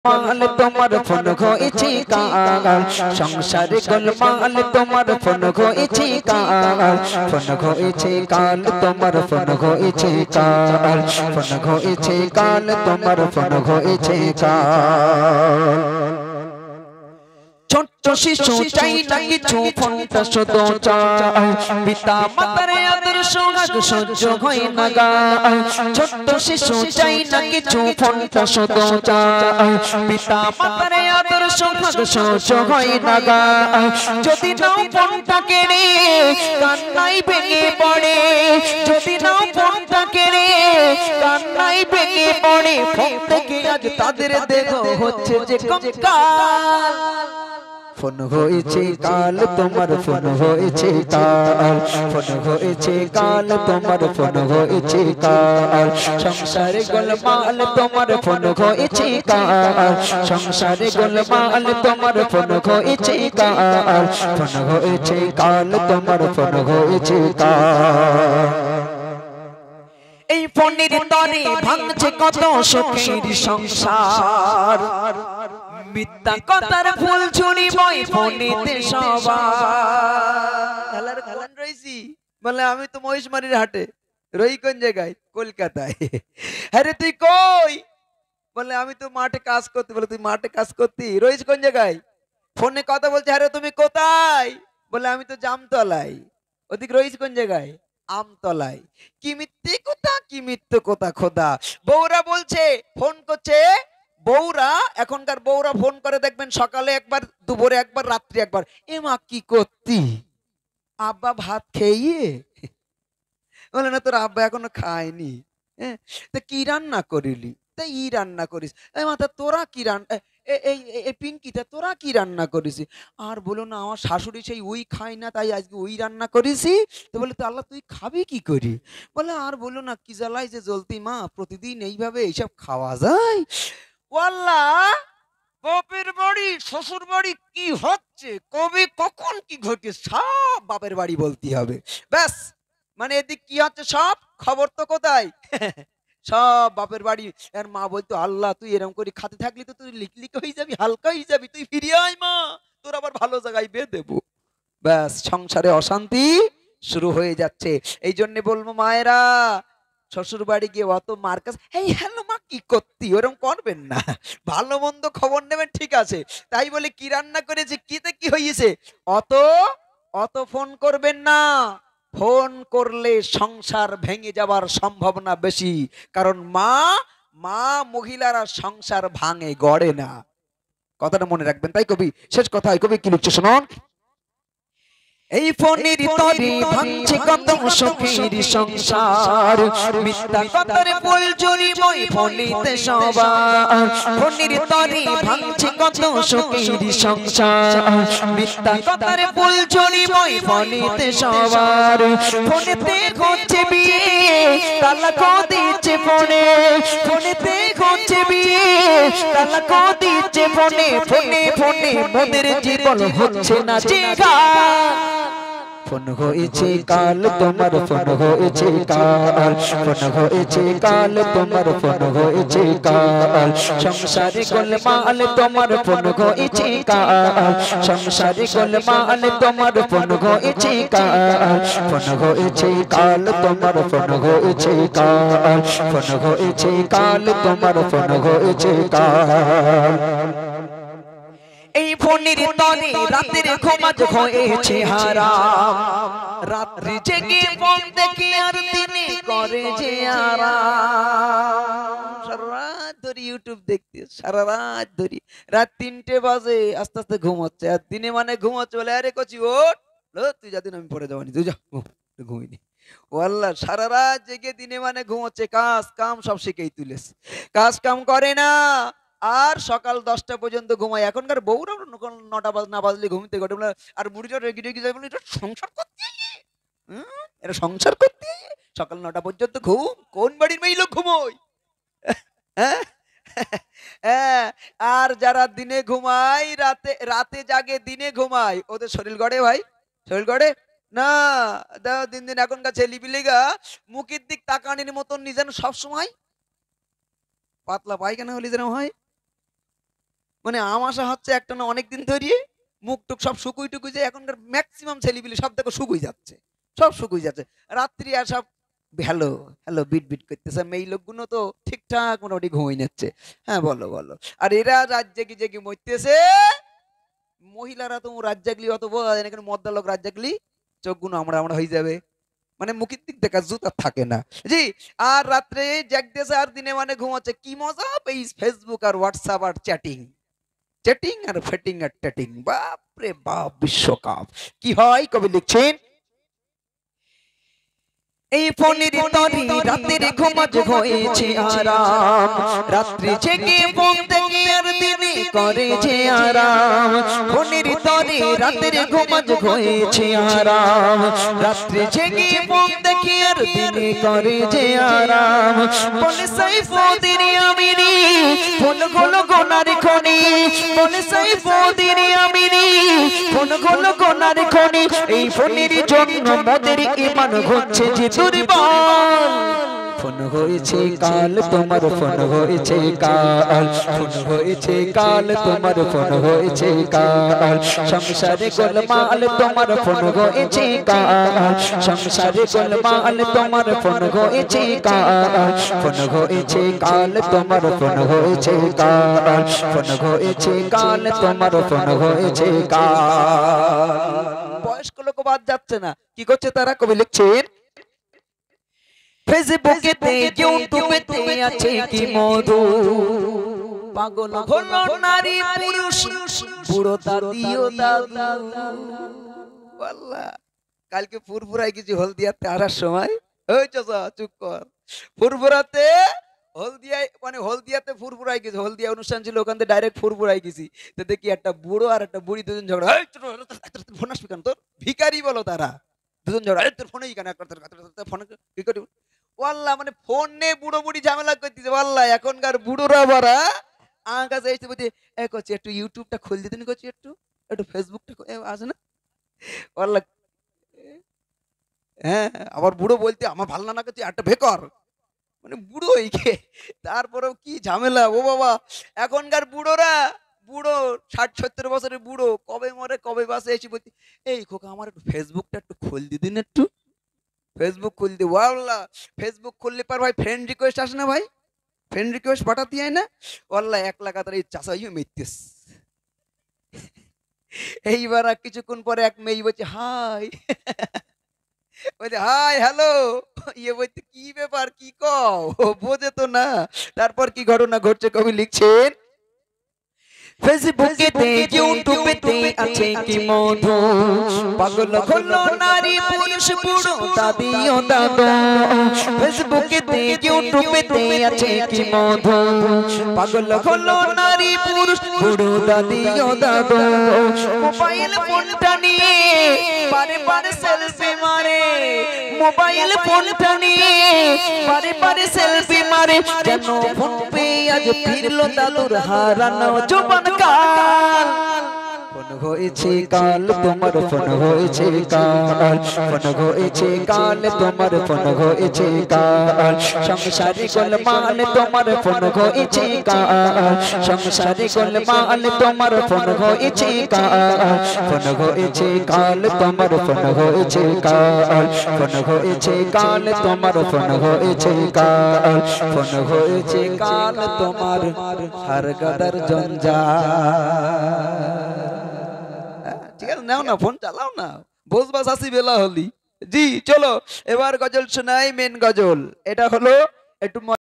মাল তোমার ফোন হয়েছে কাল সংসারে গোলমাল তোমার ফোন হয়েছে কাল ফোন হয়েছে কাল তোমার ফোন হয়েছে কাল ফোন হয়েছে কাল তোমার ফোন হয়েছে কাল ছোট্ট শিশু চাই না কিছু ফোনটা শুধু চায় পিতা মাতার আদর সোহাগ সহ্য হয় না গায় ছোট্ট শিশু চাই না কিছু ফোনটা শুধু চায় পিতা মাতার আদর সোহাগ সহ্য হয় না গায় যদি নাও ফোনটা কেড়ে কান্নাই ভেঙে পড়ে যদি নাও ফোনটা কেড়ে কান্নাই ভেঙে পড়ে ফোন থেকে আজ তাদের দেখো হচ্ছে যে কঙ্কাল ফোন হয়েছে কাল তোমার ফোন হয়েছে কাল ফোন হয়েছে কাল তোমার ফোন হয়েছে কাল সংসারে গোলমাল তোমার ফোন হয়েছে কাল সংসারে গোলমাল তোমার ফোন হয়েছে কাল ফোন হয়েছে কাল তোমার ফোন হয়েছে কাল এই ফোনের তরে ভাঙছে কত সুখের সংসার মিথ্যা কথার ফুল ছুরি বই ফোনেতে সবার রইছি বলে আমি তো মহিষমারির হাটে রই কোন জায়গায় কলকাতায় আরে তুই কই বলে আমি তো মাঠে কাজ করতে বলে তুই মাঠে কাজ করতি রইস কোন জায়গায় ফোনে কথা বলছে আরে তুমি কোথায় বলে আমি তো জামতলায় ওদিক রইস কোন জায়গায় আমতলায় কি মিথ্যে কথা কি মিথ্যে কথা খোদা বউরা বলছে ফোন করছে বউরা এখনকার বউরা ফোন করে দেখবেন সকালে একবার দুপুরে একবার রাত্রি একবার এ মা কি করতি আব্বা ভাত খেয়ে বলে না তোর আব্বা এখনো খায়নি হ্যাঁ তা কি রান্না করিলি তা ই রান্না করিস এই মাথা তোরা কি রান্না এই পিঙ্কিটা তোরা কি রান্না করিস আর বলো না আমার শাশুড়ি সেই ওই খায় না তাই আজকে ওই রান্না করিসি তো বলে তো আল্লাহ তুই খাবি কি করি বলে আর বলো না কি জ্বালাই যে জ্বলতি মা প্রতিদিন এইভাবে এইসব খাওয়া যায় আল্লাহ বাপের বাড়ি শ্বশুর বাড়ি কি হচ্ছে কবে কখন কি ঘটে সব বাপের বাড়ি বলতে হবে ব্যাস মানে এদিক কি হচ্ছে সব খবর তো কোথায় সব বাপের বাড়ি আর মা বলতো আল্লাহ তুই এরকম করে খাতে থাকলি তো তুই লিকলিক হয়ে যাবি হালকা হয়ে যাবি তুই ফিরিয়ে আয় মা তোর আবার ভালো জায়গায় বেয়ে দেবো ব্যাস সংসারে অশান্তি শুরু হয়ে যাচ্ছে এই জন্য বলবো মায়েরা শ্বশুর বাড়ি গিয়ে অত মার কাছে এই হ্যালো মা কি করতি ওরকম করবেন না ভালো মন্দ খবর নেবেন ঠিক আছে তাই বলে কি রান্না করেছে কিতে কি হয়েছে অত অত ফোন করবেন না ফোন করলে সংসার ভেঙে যাবার সম্ভাবনা বেশি কারণ মা মা মহিলারা সংসার ভাঙে গড়ে না কথাটা মনে রাখবেন তাই কবি শেষ কথায় কবি কি লিখছে শুনুন এই ফোনের তরে ভাঙছে কত সুখের সংসার মিথ্যা কথার ফুল ছুরি বই ফোনেতে সবার ফোনের তরে ভাঙছে কত সুখের সংসার মিথ্যা কথার ফুল ছুরি বই ফোনেতে সবার ফোনেতে হচ্ছে বিয়ে তালাক দিচ্ছে ফোনে ফোনেতে হচ্ছে বিয়ে তালাক দিচ্ছে ফোনে ফোনে ফোনে মোদের জীবন হচ্ছে না জিগা ফোন হয়েছে কাল তোমার ফোন হয়েছে কাল ফোন হয়েছে কাল তোমার ফোন হয়েছে কাল সংসারে গোলমাল তোমার ফোন হয়েছে কাল সংসারে গোলমাল তোমার ফোন হয়েছে কাল ফোন হয়েছে কাল তোমার ফোন হয়েছে কাল ফোন হয়েছে কাল তোমার ফোন হয়েছে কাল এই ফোনের তরে রাতের ঘুমাজ হয়েছে হারাম রাত্রি জেগে ফোন দেখে আর দিনে করে যে আরাম সারা রাত ধরে ইউটিউব দেখতে সারা রাত ধরে রাত 3টে বাজে আস্তে আস্তে ঘুমাচ্ছে আর দিনে মানে ঘুমাচ্ছে বলে আরে কচি ওঠ তুই যাদিন আমি পরে যাবানি তুই যা ঘুমিনি ও আল্লাহ সারা রাত জেগে দিনে মানে ঘুমাচ্ছে কাজ কাম সব শিখেই তুলেছে কাজ কাম করে না আর সকাল 10টা পর্যন্ত ঘুমায় এখনকার বউরা 9টা না বাজলে ঘুমতে ঘটে আর বুড়িটা রেগে রেগে যায় বলে এটা সংসার করতে এটা সংসার করতে সকাল 9টা পর্যন্ত ঘুম কোন বাড়ির মেয়ে লোক ঘুমোয় হ্যাঁ আর যারা দিনে ঘুমায় রাতে রাতে জাগে দিনে ঘুমায় ওদের শরীর গড়ে ভাই শরীর গড়ে না দাও দিন দিন এখনকার ছেলেপিলেগা মুখের দিক তাকানির মতন নিজের সব সময় পাতলা পায়খানা হলে যেন হয় মানে আমাশা হচ্ছে একটা না অনেকদিন ধরিয়ে মুখ টুক সব শুকুই টুকুই যায় এখনকার ম্যাক্সিমাম ছেলেপিলে সব দেখো শুকুই যাচ্ছে সব শুকুই যাচ্ছে রাত্রি আর সব হ্যালো হ্যালো বিট বিট করতেছে মেয়ে লোকগুলো তো ঠিকঠাক মোটামুটি ঘুমিয়ে নিচ্ছে হ্যাঁ বলো বলো আর এরা রাত জেগে জেগে মরতেছে মহিলারা তো রাত জাগলি অত বোঝা যায় না কিন্তু মদ্দা লোক রাত জাগলি চোখগুলো আমরা আমরা হয়ে যাবে মানে মুখের দিক দেখা জুতা থাকে না জি আর রাত্রে জাগতেছে আর দিনে মানে ঘুমাচ্ছে কি মজা এই ফেসবুক আর হোয়াটসঅ্যাপ আর চ্যাটিং চ্যাটিং আর ফেটিং আর ট্যাটিং বাপ রে বাপ বিশ্বকাপ কি হয় কবি লিখছেন এই ফোনের তরি রাতের ঘুমাজ হয়েছে আরাম রাত্রি জেগে ফোন দেখে আর দিনে করে যে আরাম ফোনের তরি রাতের ঘুমাজ হয়েছে আরাম রাত্রি জেগে ফোন দেখে আর দিনে করে যে আরাম বলে সাইফুদ্দিন আমিনী ফোন গুলো গোনার খনি বলে সাইফুদ্দিন আমিনী ফোন গুলো গোনার খনি এই ফোনের জন্য মোদের ঈমান হচ্ছে যে ফোন হয়েছে কাল তোমার ফোন হয়েছে কাল ফোন হয়েছে কাল তোমার ফোন হয়েছে কাল সংসারে গোলমাল তোমার ফোন হয়েছে কাল সংসারে গোলমাল তোমার ফোন হয়েছে কাল ফোন হয়েছে কাল তোমার ফোন হয়েছে কাল ফোন হয়েছে কাল তোমার ফোন হয়েছে কাল বয়স্ক লোক বাদ যাচ্ছে না কি করছে তারা কবি লিখছেন ফেসবুকেতে ইউটিউবেতে আছে কি মধু পাগল হলো নারী পুরুষ বুড়ো দাদিও দাদু আল্লাহ কালকে ফুরফুরাই কিছু হলদিয়াতে আসার সময় ওই চাচা চুপ কর ফুরফুরাতে হলদিয়ায় মানে হলদিয়াতে ফুরফুরাই গেছি হলদিয়া অনুষ্ঠান ছিল ওখান থেকে ডাইরেক্ট ফুরফুরাই গেছি তো দেখি একটা বুড়ো আর একটা বুড়ি দুজন ঝগড়া ফোন আসবি কেন তোর ভিখারি বলো তারা দুজন ঝগড়া তোর ফোনেই কেন ফোন কি করি ওয়াল্লাহ মানে ফোন নিয়ে বুড়ো বুড়ি ঝামেলা করতেছে ওয়াল্লাহ এখনকার বুড়োরা বারা আমার কাছে এসে বলছে এ করছি একটু ইউটিউবটা খুল দিতে নি করছি একটু একটু ফেসবুকটা আছে না ওয়াল্লাহ হ্যাঁ আবার বুড়ো বলতে আমার ভালো না করছি একটা বেকর মানে বুড়ো এইকে তারপরেও কি ঝামেলা ও বাবা এখনকার বুড়োরা বুড়ো 60-70 বছরের বুড়ো কবে মরে কবে বাসে এসে বলছি এই খোকা আমার একটু ফেসবুকটা একটু খুল দিদিন একটু ফেসবুক খুল দি ওয়াল্লাহ ফেসবুক খুললে পার ভাই ফ্রেন্ড রিকোয়েস্ট আসে না ভাই ফ্রেন্ড রিকোয়েস্ট পাঠাতে হয় না ওয়াল্লাহ এক লাগাতার এই চাষা ইয়ে মিথ্যেস এইবার আর কিছুক্ষণ পরে এক মেয়ে বলছে হাই বলছে হাই হ্যালো ইয়ে বলতে কি ব্যাপার কি কও বোঝে তো না তারপর কি ঘটনা ঘটছে কবি লিখছেন ফেসবুকেতে ইউটিউবেতে আছে কি মধু পাগল হলো নারী পুরুষ বুড়ো দাদিও দাদু ফেসবুকেতে ইউটিউবেতে আছে কি মধু পাগল হলো নারী পুরুষ বুড়ো দাদিও দাদু মোবাইল ফোনটা নিয়ে বারে বারে সেলফি মারে মোবাইল ফোনটা নিয়ে বারে বারে সেলফি মারে যেন ফোন পে আজ ফিরলো দাদুর হারানো জবান কাল ফোন হয়েছে কাল তোমার ফোন হয়েছে কাল ফোন হয়েছে কাল তোমার ফোন হয়েছে কাল সংসারে গোলমাল তোমার ফোন হয়েছে কাল সংসারে গোলমাল তোমার ফোন হয়েছে কাল ফোন হয়েছে কাল তোমার ফোন হয়েছে কাল ফোন হয়েছে কাল তোমার ফোন হয়েছে কাল ফোন হয়েছে কাল তোমার হর গদর জঞ্জাল ঠিক আছে নাও না ফোন চালাও না বসবাস আসি বেলা হলি জি চলো এবার গজল শোনাই মেন গজল এটা হলো একটু